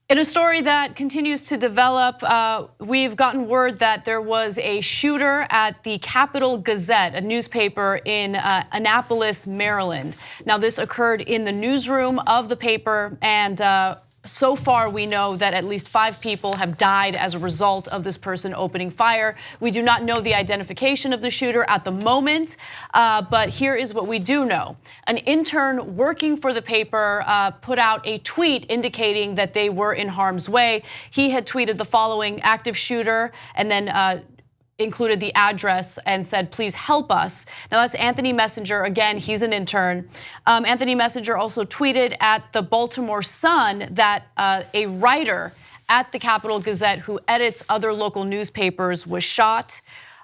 In a story that continues to develop, we've gotten word that there was a shooter at the Capital Gazette, a newspaper in Annapolis, Maryland. Now, this occurred in the newsroom of the paper, and so far we know that at least 5 people have died as a result of this person opening fire. We do not know the identification of the shooter at the moment, but here is what we do know. An intern working for the paper put out a tweet indicating that they were in harm's way. He had tweeted the following: active shooter, and then included the address and said, please help us. Now that's Anthony Messenger, again, he's an intern. Anthony Messenger also tweeted at the Baltimore Sun that a writer at the Capital Gazette who edits other local newspapers was shot.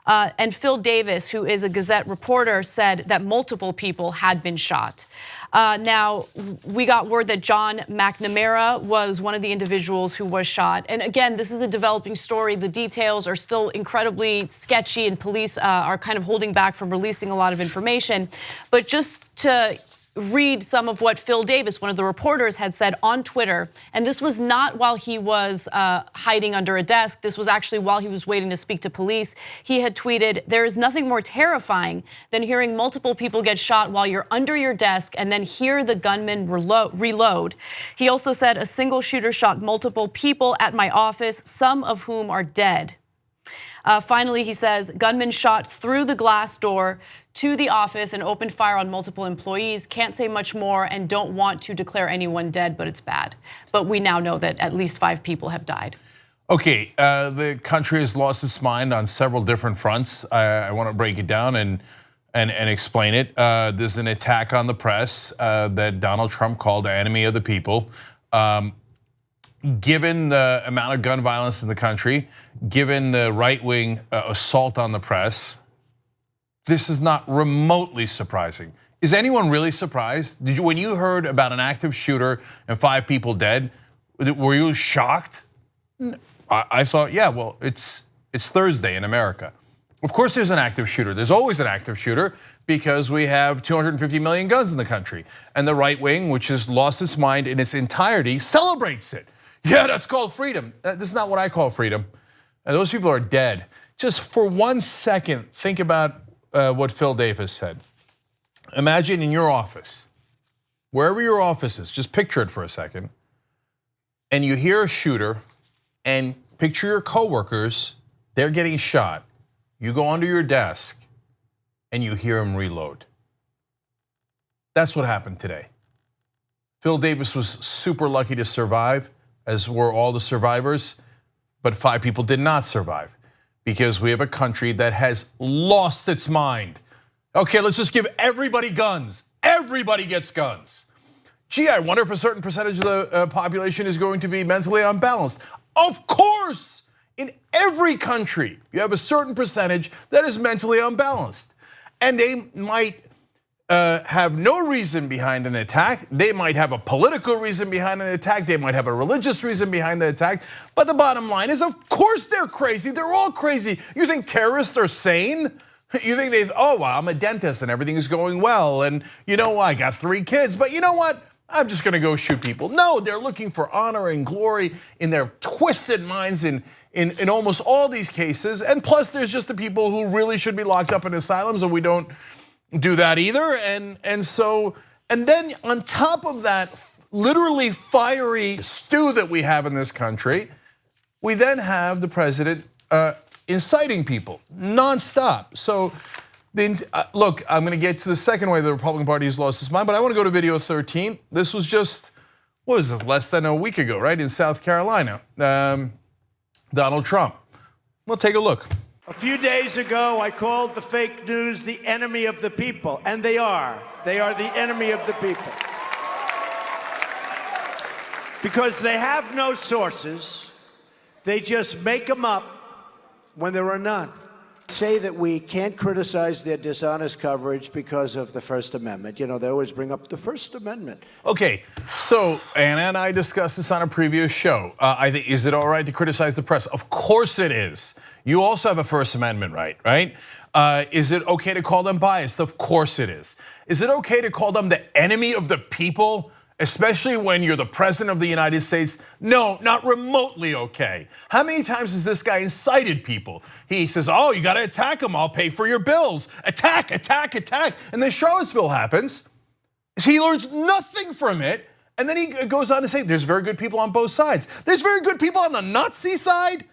And Phil Davis, who is a Gazette reporter, said that multiple people had been shot. Now, we got word that John McNamara was one of the individuals who was shot. And again, this is a developing story. The details are still incredibly sketchy, and police are kind of holding back from releasing a lot of information. But just to read some of what Phil Davis, one of the reporters, had said on Twitter, and this was not while he was hiding under a desk. This was actually while he was waiting to speak to police. He had tweeted, "There is nothing more terrifying than hearing multiple people get shot while you're under your desk and then hear the gunman reload." He also said, "A single shooter shot multiple people at my office, some of whom are dead." Finally, he says, "Gunman shot through the glass door to the office and opened fire on multiple employees. Can't say much more and don't want to declare anyone dead, but it's bad." But we now know that at least 5 people have died. Okay, the country has lost its mind on several different fronts. I want to break it down and explain it. There's an attack on the press that Donald Trump called the enemy of the people. Given the amount of gun violence in the country, given the right-wing assault on the press, this is not remotely surprising. Is anyone really surprised? When you heard about an active shooter and 5 people dead, were you shocked? I thought, yeah, well, it's Thursday in America. Of course there's an active shooter. There's always an active shooter because we have 250 million guns in the country. And the right wing, which has lost its mind in its entirety, celebrates it. Yeah, that's called freedom. This is not what I call freedom. And those people are dead. Just for 1 second, think about what Phil Davis said. Imagine in your office, wherever your office is, just picture it for a second, and you hear a shooter, and picture your coworkers, they're getting shot. You go under your desk, and you hear them reload. That's what happened today. Phil Davis was super lucky to survive, as were all the survivors, but 5 people did not survive. Because we have a country that has lost its mind. Okay, let's just give everybody guns. Everybody gets guns. Gee, I wonder if a certain percentage of the population is going to be mentally unbalanced. Of course, in every country, you have a certain percentage that is mentally unbalanced. And they might have no reason behind an attack. They might have a political reason behind an attack. They might have a religious reason behind the attack. But the bottom line is, of course they're crazy. They're all crazy. You think terrorists are sane? You think oh, well, I'm a dentist and everything is going well. And you know, I got 3 kids, but you know what? I'm just gonna go shoot people. No, they're looking for honor and glory in their twisted minds in almost all these cases. And plus there's just the people who really should be locked up in asylums, and we don't do that either. And then on top of that literally fiery stew that we have in this country, we then have the president inciting people nonstop. So look, I'm gonna get to the second way the Republican Party has lost its mind, but I wanna go to video 13. This was just, what was this, less than a week ago, right, in South Carolina. Donald Trump. We'll take a look. A few days ago, I called the fake news the enemy of the people, and they are. They are the enemy of the people. Because they have no sources, they just make them up when there are none. Say that we can't criticize their dishonest coverage because of the First Amendment. You know, they always bring up the First Amendment. Okay, so Anna and I discussed this on a previous show. I think, is it all right to criticize the press? Of course it is. You also have a First Amendment right, right? Is it okay to call them biased? Of course it is. Is it okay to call them the enemy of the people? especially when you're the president of the United States? No, not remotely okay. How many times has this guy incited people? He says, oh, you gotta attack him, I'll pay for your bills. Attack, attack, attack. And then Charlottesville happens. He learns nothing from it. And then he goes on to say, there's very good people on both sides. There's very good people on the Nazi side?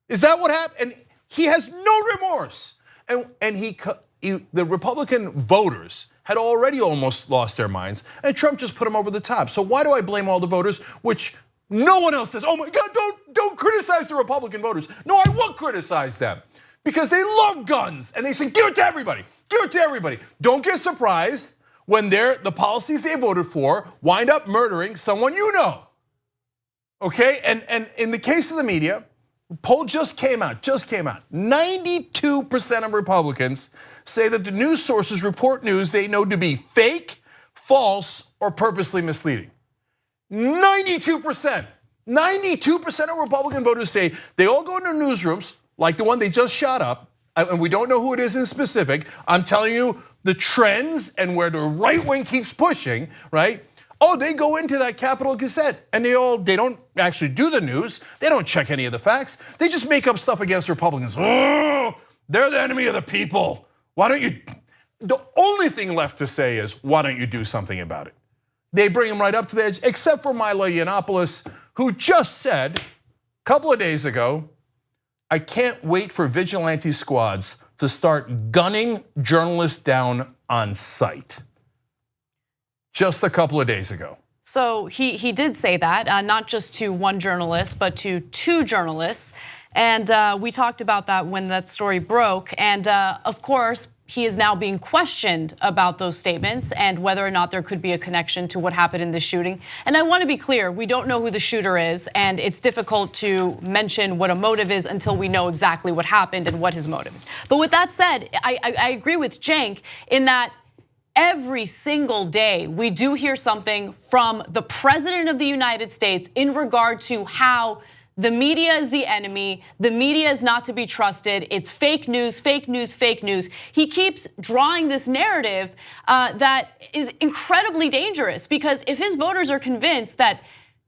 Is that what happened? And he has no remorse. And the Republican voters had already almost lost their minds, and Trump just put them over the top. So why do I blame all the voters, which no one else says, oh my God, don't criticize the Republican voters. No, I will criticize them because they love guns and they say, give it to everybody, give it to everybody. Don't get surprised when the policies they voted for wind up murdering someone you know, okay? And in the case of the media, poll just came out. 92% of Republicans say that the news sources report news they know to be fake, false, or purposely misleading. 92%. 92% of Republican voters say they all go into newsrooms, like the one they just shot up, and we don't know who it is in specific. I'm telling you the trends and where the right wing keeps pushing, right? Oh, they go into that Capital Gazette and they don't actually do the news. They don't check any of the facts. They just make up stuff against Republicans. Oh, they're the enemy of the people. Why don't you? The only thing left to say is, why don't you do something about it? They bring him right up to the edge, except for Milos Response, who just said a couple of days ago, I can't wait for vigilante squads to start gunning journalists down on sight. Just a couple of days ago. So he did say that, not just to one journalist, but to two journalists. And we talked about that when that story broke. And of course, he is now being questioned about those statements and whether or not there could be a connection to what happened in the shooting. And I want to be clear, we don't know who the shooter is, and it's difficult to mention what a motive is until we know exactly what happened and what his motive is. But with that said, I agree with Cenk in that every single day we do hear something from the President of the United States in regard to how the media is the enemy, the media is not to be trusted, it's fake news, fake news, fake news. He keeps drawing this narrative that is incredibly dangerous, because if his voters are convinced that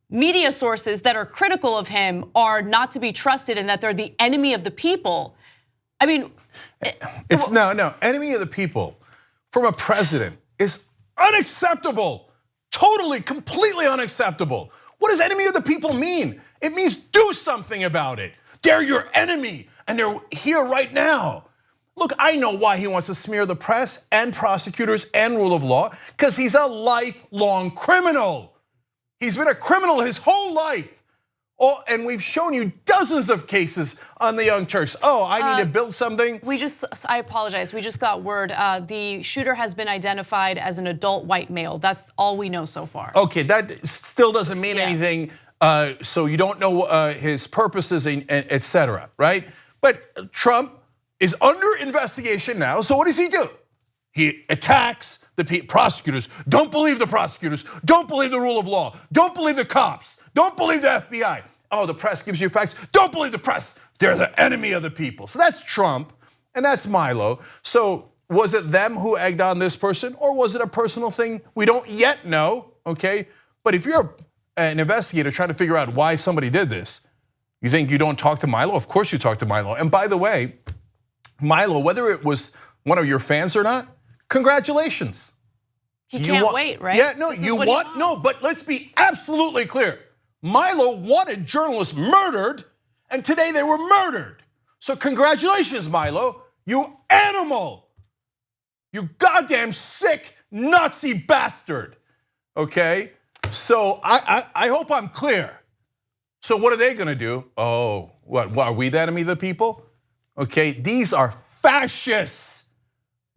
media sources that are critical of him are not to be trusted and that they're the enemy of the people, I mean. It's no, enemy of the people from a president is unacceptable, totally, completely unacceptable. What does enemy of the people mean? It means do something about it. They're your enemy and they're here right now. Look, I know why he wants to smear the press and prosecutors and rule of law, because he's a lifelong criminal. He's been a criminal his whole life. Oh, and we've shown you dozens of cases on the Young Turks. Oh, I need to build something. I apologize, we just got word. The shooter has been identified as an adult white male. That's all we know so far. Okay, that still doesn't mean anything. So you don't know his purposes, et cetera, right? But Trump is under investigation now, so what does he do? He attacks the prosecutors. Don't believe the prosecutors. Don't believe the rule of law. Don't believe the cops. Don't believe the FBI. Oh, the press gives you facts. Don't believe the press. They're the enemy of the people. So that's Trump and that's Milo. So was it them who egged on this person, or was it a personal thing? We don't yet know, okay? But if you're an investigator trying to figure out why somebody did this, you think you don't talk to Milo? Of course you talk to Milo. And by the way, Milo, whether it was one of your fans or not, congratulations. He can't wait, right? Yeah, no, you want? No, but let's be absolutely clear. Milo wanted journalists murdered, and today they were murdered. So congratulations, Milo, you animal. You goddamn sick Nazi bastard, okay? So I hope I'm clear. So what are they gonna do? Oh, what are we the enemy of the people? Okay, these are fascists.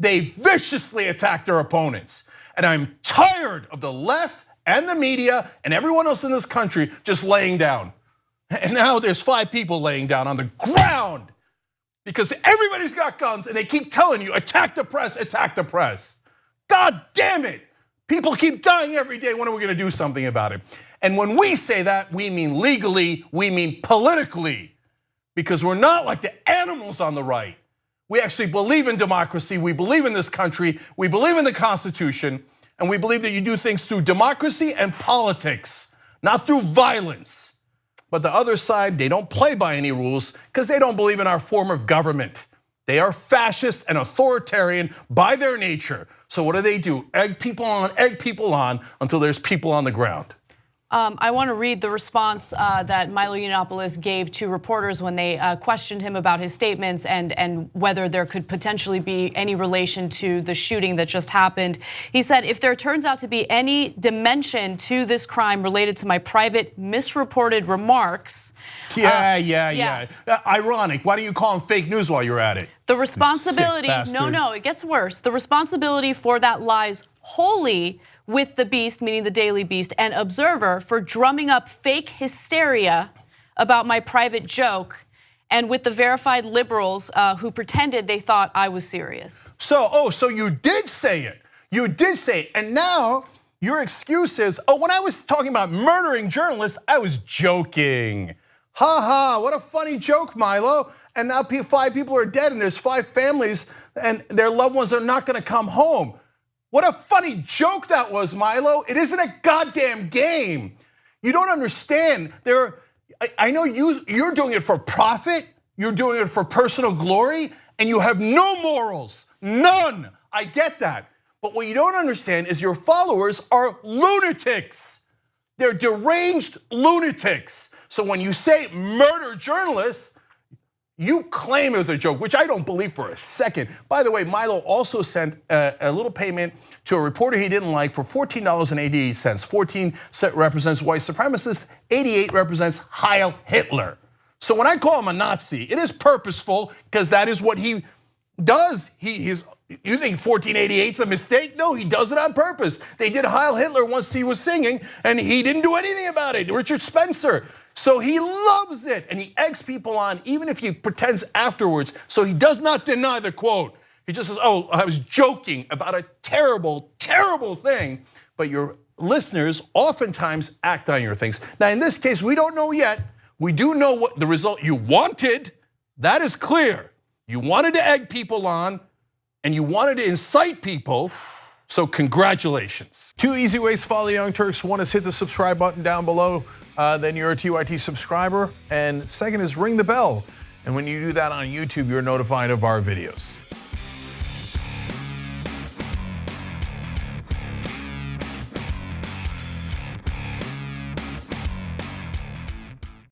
They viciously attack their opponents. And I'm tired of the left and the media and everyone else in this country just laying down. And now there's 5 people laying down on the ground because everybody's got guns and they keep telling you, attack the press, attack the press. God damn it. People keep dying every day. When are we gonna do something about it? And when we say that, we mean legally, we mean politically, because we're not like the animals on the right. We actually believe in democracy, we believe in this country, we believe in the Constitution, And we believe that you do things through democracy and politics, not through violence. But the other side, they don't play by any rules because they don't believe in our form of government. They are fascist and authoritarian by their nature. So what do? Egg people on until there's people on the ground. I want to read the response that Milo Yiannopoulos gave to reporters when they questioned him about his statements and whether there could potentially be any relation to the shooting that just happened. He said, if there turns out to be any dimension to this crime related to my private misreported remarks. Yeah. Ironic. Why don't you call them fake news while you're at it? The responsibility, no, it gets worse. The responsibility for that lies wholly with the Beast, meaning the Daily Beast, and Observer for drumming up fake hysteria about my private joke, and with the verified liberals who pretended they thought I was serious. So you did say it. You did say it, and now your excuse is, when I was talking about murdering journalists, I was joking. Ha ha, what a funny joke, Milo. And now 5 people are dead and there's 5 families and their loved ones are not gonna come home. What a funny joke that was, Milo. It isn't a goddamn game. You don't understand. I know you're doing it for profit, you're doing it for personal glory, and you have no morals, none. I get that. But what you don't understand is your followers are lunatics. They're deranged lunatics. So when you say murder journalists, you claim it was a joke, which I don't believe for a second. By the way, Milo also sent a little payment to a reporter he didn't like for $14.88. 14 represents white supremacists, 88 represents Heil Hitler. So when I call him a Nazi, it is purposeful because that is what he does. You think 1488's a mistake? No, he does it on purpose. They did Heil Hitler once he was singing and he didn't do anything about it. Richard Spencer. So he loves it and he eggs people on even if he pretends afterwards. So he does not deny the quote. He just says, I was joking about a terrible, terrible thing. But your listeners oftentimes act on your things. Now in this case, we don't know yet. We do know what the result you wanted. That is clear. You wanted to egg people on and you wanted to incite people. So congratulations. 2 easy ways to follow the Young Turks. One is hit the subscribe button down below. Then you're a TYT subscriber. And second is ring the bell. And when you do that on YouTube, you're notified of our videos.